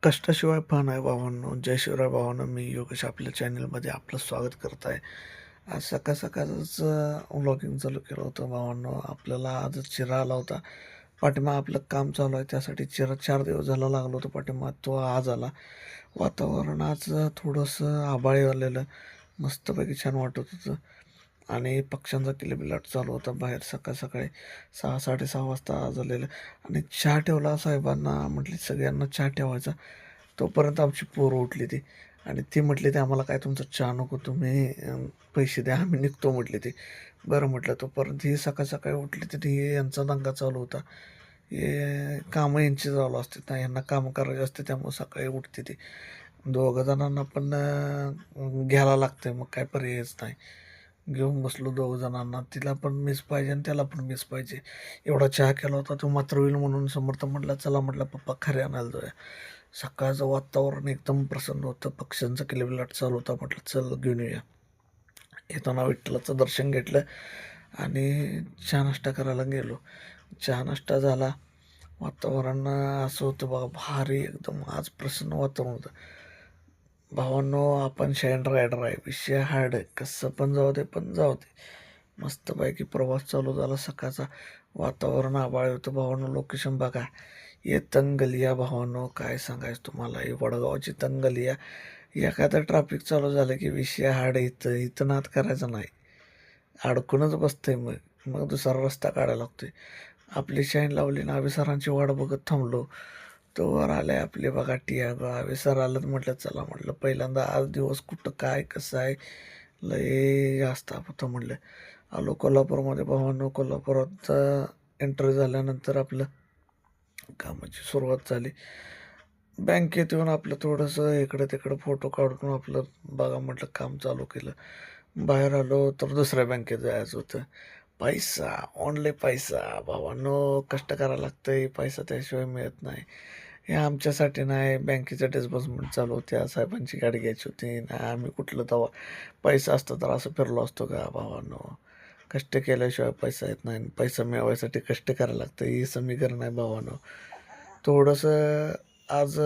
कष्टाशिवाय फळ नाही भावांनो. जय शिवराय भावांनो. मी योगेश आपल्या चॅनलमध्ये आपलं स्वागत करत आहे. आज सकाळ सकाळच व्लॉगिंग चालू केलं होतं भावांनो. आपल्याला आजच चिरा आला होता. पाठीमागं आपलं काम चालू आहे त्यासाठी चिरा 4 दिवस झाला लागलो होतो पाठीमागं. तो आज आला. वातावरण आज थोडंसं आभाळी आलेलं. मस्तपैकी छान वाटत होतं. आणि पक्ष्यांचा किलबिलाट चालू होता बाहेर सकाळी 6-6:30 वाजता झालेलं. आणि चहा ठेवला साहेबांना, म्हटली सगळ्यांना चहा ठेवायचा. तोपर्यंत आमची पोरं उठली ती आणि ती म्हटली, "ते आम्हाला काय तुमचा चहा नको, तुम्ही पैसे द्या, आम्ही निघतो" म्हटली ती. बरं म्हटलं. तोपर्यंत ही सकाळी उठली तर ही यांचा दंगा चालू होता. हे कामं यांची चालू असतात ना, यांना कामं करायची असते त्यामुळे सकाळी उठते ती. दोघं जणांना पण घ्यायला लागतंय, मग काय पर्यायच नाही. घेऊन बसलो दोघं जणांना. तिला पण मिस पाहिजे आणि त्याला पण मिस पाहिजे. एवढा चहा केला होता तो मात्र होईल म्हणून समर्थ म्हटला, "चला," म्हटलं, "पप्पा खरे आणायला जाऊया." सकाळचं वातावरण एकदम प्रसन्न होतं. पक्ष्यांचा किलबिलाट चालू होता. म्हटलं, "चल घेऊन येऊया." येताना विठ्ठलाचं दर्शन घेतलं आणि चहा नाश्ता करायला गेलो. चहा नाश्ता झाला. वातावरण असं होतं बघा, भारी एकदम आज प्रसन्न वातावरण होतं. भावांनो, आपण शाईन रायडर आहे. विषय हार्ड आहे. कसं पण जाऊ दे, पण जाऊ दे. मस्तपैकी प्रवास चालू झाला सकाळचा. वातावरण आभाळी होतं. भावांनो, लोकेशन बघा. ये तंगलिया भावांनो, काय सांगायचं तुम्हाला. ही वडगावची तंगलिया. एखादं ट्रॅफिक चालू झालं की विषय हार्ड. इथं नाद करायचा नाही. अडकूनच बसतंय मग. मग दुसरा रस्ता काढायला लागतोय. आपली शाईन लावली आणि आवी सरांची वाट बघत थांबलो. तोवर आले आपले बघा टियागो. आवी सर आलं म्हटलं, चला म्हटलं, पहिल्यांदा आज दिवस कुठं काय कसं आहे लय जास्त होतं म्हटलं. आलो कोल्हापूरमध्ये. भावांनो, कोल्हापुरात एंट्री झाल्यानंतर आपलं कामाची सुरुवात झाली. बँकेत येऊन आपलं थोडंसं इकडं तिकडं फोटो काढून आपलं बघा म्हटलं काम चालू केलं. बाहेर आलो तर दुसऱ्या बँकेत जायचं होतं. पैसा, ओन्ली पैसा. भावांनो, कष्ट करायला लागतंय. पैसा त्याशिवाय मिळत नाही. हे आमच्यासाठी नाही, बँकेच्या डिस्बर्समेंट चालू होत्या. साहेबांची गाडी घ्यायची होती. नाही आम्ही कुठलं तेव्हा पैसा असता तर असं फिरलो असतो का भावांनो. कष्ट केल्याशिवाय पैसा येत नाही. पैसा मिळवायसाठी कष्ट करायला लागतं. हे समीकरण आहे भावांनो. थोडंसं आज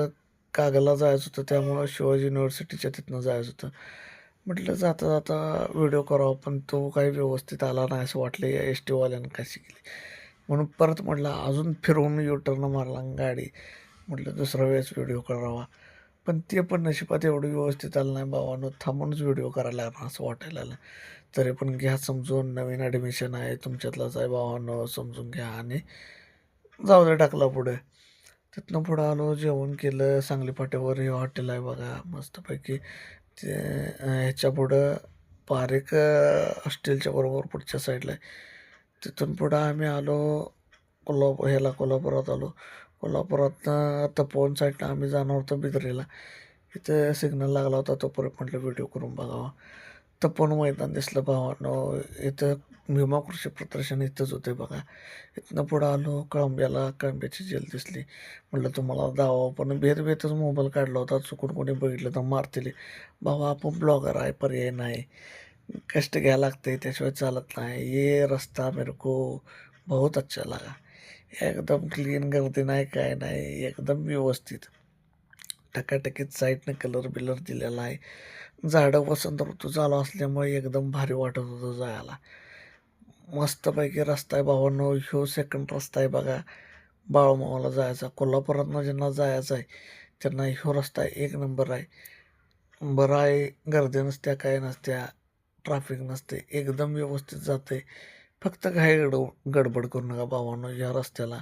कागलला जायचं होतं त्यामुळं शिवाजी युनिव्हर्सिटीच्या तिथनं जायचं होतं. म्हटलं जाता जाता व्हिडिओ करावा, पण तो काही व्यवस्थित आला नाही असं वाटलं. या एस टीवाल्यानं कशी केली म्हणून परत म्हटलं अजून फिरवून युटर्न मारला गाडी. म्हटलं दुसरा वेळेस व्हिडिओ करावा, पण ते पण नशिबात एवढं व्यवस्थित आलं नाही भावानं. थांबूनच व्हिडिओ करायला लागणार असं वाटायला लागलं. तरी पण घ्या समजून, नवीन ॲडमिशन आहे तुमच्यातलाच आहे भावानं, समजून घ्या आणि जाऊ दे टाकला पुढे. तिथनं पुढं आलो, जेवण केलं. सांगली फाट्यावर हे हॉटेल आहे बघा मस्तपैकी. ते ह्याच्या पुढं पारेख हॉस्टेलच्या बरोबर पुढच्या साईडला आहे. तिथून पुढं आम्ही आलो कोल्हापुरात आलो. कोल्हापुरातनं तपोवन साईडनं आम्ही जाणार होतो बिदरीला. इथं सिग्नल लागला होता तोपर्यंत म्हटलं व्हिडिओ करून बघावा. तपोवन मैदान दिसलं भावानं. इथं भीमा कृषी प्रदर्शन इथंच होते बघा. इथनं पुढं आलो कळंब्याला. कळंब्याची जेल दिसली. म्हटलं तुम्हाला दावा, पण भेतच मोबाईल काढला होता. चुकून कोणी बघितलं तर मारतील. भावा, आपण ब्लॉगर आहे, पर्याय नाही. कष्ट घ्यायला लागते त्याशिवाय चालत नाही. ये रस्ता मेरे को बहुत अच्छा लगा. एकदम क्लीन, गर्दी नाही, काय नाही, एकदम व्यवस्थित टकाटकीत साईडनं कलर बिलर दिलेला आहे. झाडं वसंत ऋतू चालू असल्यामुळे एकदम भारी वाटत होतं जायला. मस्तपैकी रस्ता आहे भावांनो. ह्यो सेकंड रस्ता आहे बघा बाळूमामाला जायचा. कोल्हापुरातनं ज्यांना जायचं आहे त्यांना ह्यो रस्ता एक नंबर आहे. बरं आहे, गर्दी नसत्या, काय नसत्या, ट्रॅफिक नसते, एकदम व्यवस्थित जाते. फक्त काही गडबड करू नका भावांनो. या रस्त्याला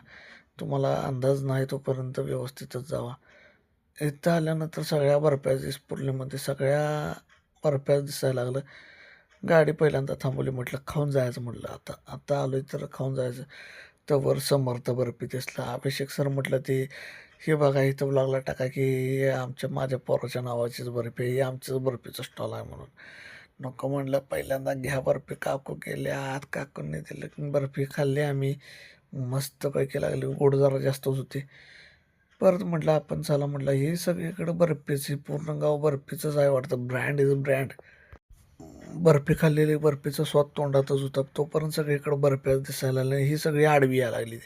तुम्हाला अंदाज नाही तोपर्यंत व्यवस्थितच जावा. इथं आल्यानंतर सगळ्या बर्फ्या पूर्णिमध्ये सगळ्या बर्फ्या दिसायला लागलं. गाडी पहिल्यांदा थांबवली. म्हटलं खाऊन जायचं, म्हटलं आता आता आलोय तर खाऊन जायचं. तर समर्थ बर्फी दिसला. अभिषेक सर म्हटलं ते हे बघा इथं ब्लॉगला टाका की हे माझ्या पोराच्या नावाचीच बर्फी, हे आमचंच बर्फीचं स्टॉल आहे म्हणून. नको म्हणलं, पहिल्यांदा घ्या बर्फी. काकू गेल्या आत, काकूंनी दिलं बर्फी, खाल्ली आम्ही. मस्तपैकी लागली. गोड जरा जास्तच होती. परत म्हटलं आपण चला, म्हटलं हे सगळीकडे बर्फीच, हे पूर्ण गाव बर्फीचंच आहे वाटतं. Brand is brand. बर्फी खाल्लेली, बर्फीचा स्वाद तोंडातच होता. तोपर्यंत सगळीकडे बर्फ्याच दिसायला लागल्या. ही सगळी आडवी यायला लागली.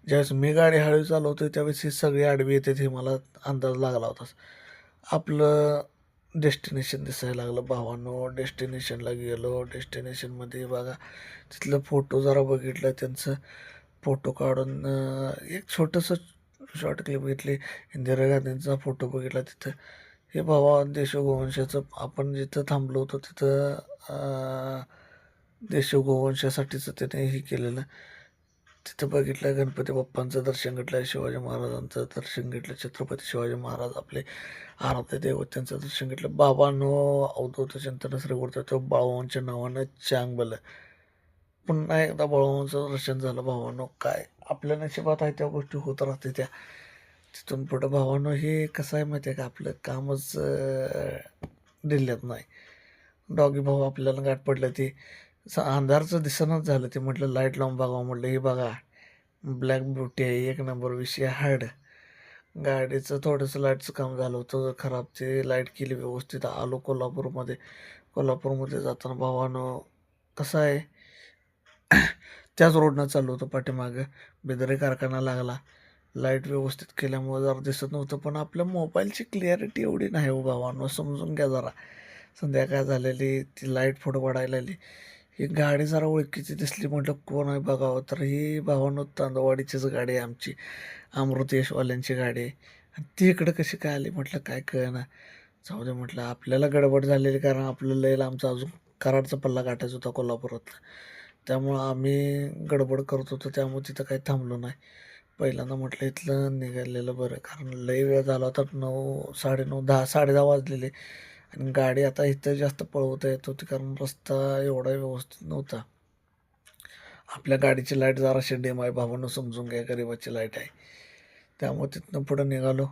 ज्यावेळेस मी गाडी हळू चालवतोय त्यावेळेस ही सगळी आडवी येते हे मला अंदाज लागला होता. आपलं डेस्टिनेशन दिसायला लागलं भावांनो. डेस्टिनेशनला गेलो. डेस्टिनेशनमध्ये बघा तिथलं फोटो जरा बघितलं त्यांचं. फोटो काढून एक छोटंसं शॉर्ट क्लिप घेतली. इंदिरा गांधींचा फोटो बघितला तिथं. हे भावा देशगोवंशाचं आपण जिथं थांबलो होतो तिथं देशगोवंशासाठीचं त्याने हे केलेलं. तिथं बघितलं गणपती बाप्पांचं दर्शन घेतलं, शिवाजी महाराजांचं दर्शन घेतलं, छत्रपती शिवाजी महाराज आपले आराध्य दैवत त्यांचं दर्शन घेतलं. बाबांनो अवधूत चिंतन श्री गुरुदेव बाळूमामांच्या नावानं चांगलं. पुन्हा एकदा बाळूमामांचं दर्शन झालं भावांनो. काय आपल्या नशिबात आहे त्या गोष्टी होत राहते त्या. तिथून पुढं भावांनो हे कसं आहे माहिती आहे का, आपलं कामच दिल्यात नाही. डॉगी भाऊ आपल्याला गाठ पडलं ते अंधारचं दिसणंच झालं. ते म्हटलं लाईट लावून बघावं. म्हटलं हे बघा ब्लॅक ब्युटी आहे, एक नंबर. विषय हार्ड. गाडीचं थोडंसं लाईटचं काम झालं होतं खराब. ते लाईट केली व्यवस्थित. आलो कोल्हापूरमध्ये. कोल्हापूरमध्ये जाताना भावानं कसं आहे त्याच रोडनं चाललो होतो पाठीमागं. बिदरे कारखाना लागला. लाईट व्यवस्थित केल्यामुळं जरा दिसत नव्हतं, पण आपल्या मोबाईलची क्लिअरिटी एवढी नाही हो भावांनो. समजून घ्या जरा. संध्याकाळ झालेली, ती लाईट फोटो काढायला आली. ही गाडी जरा ओळखीची दिसली. म्हटलं कोण आहे बघावं, तर ही भावांनो तांदवाडीचीच गाडी आहे आमची. अमृत यशवाल्यांची गाडी आहे. आणि ती इकडं कशी काय आली म्हटलं काय कळेना. जाऊ दे म्हटलं, आपल्याला गडबड झालेली, कारण आपलं लय लांबचा अजून कराडचा पल्ला गाठायचा होता कोल्हापुरातला. त्यामुळं आम्ही गडबड करत होतो, त्यामुळे तिथं काही थांबलो नाही. पहिल्यांदा म्हटलं इथलं निघालेलं बरं, कारण लई वेळ झाला होता. 9, 9:30, 10, 10:30 वाजलेले. आणि गाडी आता इथं जास्त पळवता येत होती, कारण रस्ता एवढा व्यवस्थित नव्हता. आपल्या गाडीची लाईट जराशी डिम आहे भावानं, समजून घ्या, गरीबाची लाईट आहे. त्यामुळे तिथनं पुढं निघालो.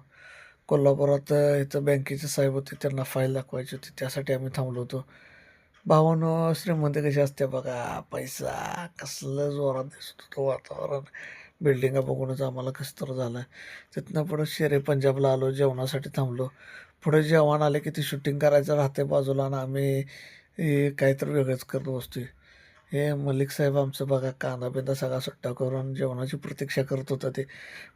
कोल्हापुरात इथं बँकेचे साहेब होते, त्यांना फाईल दाखवायची होती, त्यासाठी आम्ही थांबलो होतो. भावानं श्रीमंत कशी असते बघा, पैसा कसलं जोरात दिसत होतं वातावरण. बिल्डिंगा बघूनच आम्हाला कसं तर झालं. तिथनं पुढं शेरे पंजाबला आलो, जेवणासाठी थांबलो. पुढे जेवण आले की ती शूटिंग करायचं राहते बाजूला, आणि आम्ही काहीतरी वेगळंच करत बसतोय. हे मलिक साहेब आमचं बघा कांदा बिंदा सगळा सुट्टा करून जेवणाची प्रतीक्षा करत होतं. ते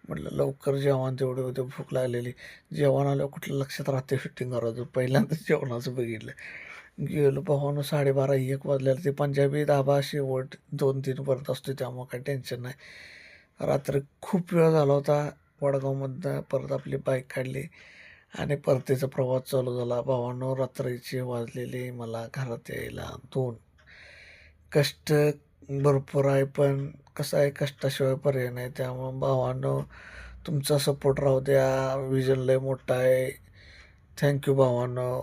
म्हटलं लवकर जेवण तेवढे होते, भूक लागलेली. जेवण आल्यावर कुठलं लक्षात राहते शूटिंग करायचं. पहिल्यांदाच जेवणाचं बघितलं. गेलो पाहून 12:30 1 वाजलेलं. ते पंजाबी धाबा शेवट 2-3 पर्यंत असतो, त्यामुळे काही टेन्शन नाही. रात्री खूप वेळ झाला होता. वडगावमधनं परत आपली बाईक काढली आणि परतीचा प्रवास चालू झाला. भावांनो रात्रीचे वाजलेले मला घरात यायला 2. कष्ट भरपूर आहे, पण कसं आहे कष्टाशिवाय पर्याय नाही. त्यामुळं भावांनो तुमचा सपोर्ट राहू द्या. विजन लय मोठा आहे. थँक्यू भावांनो.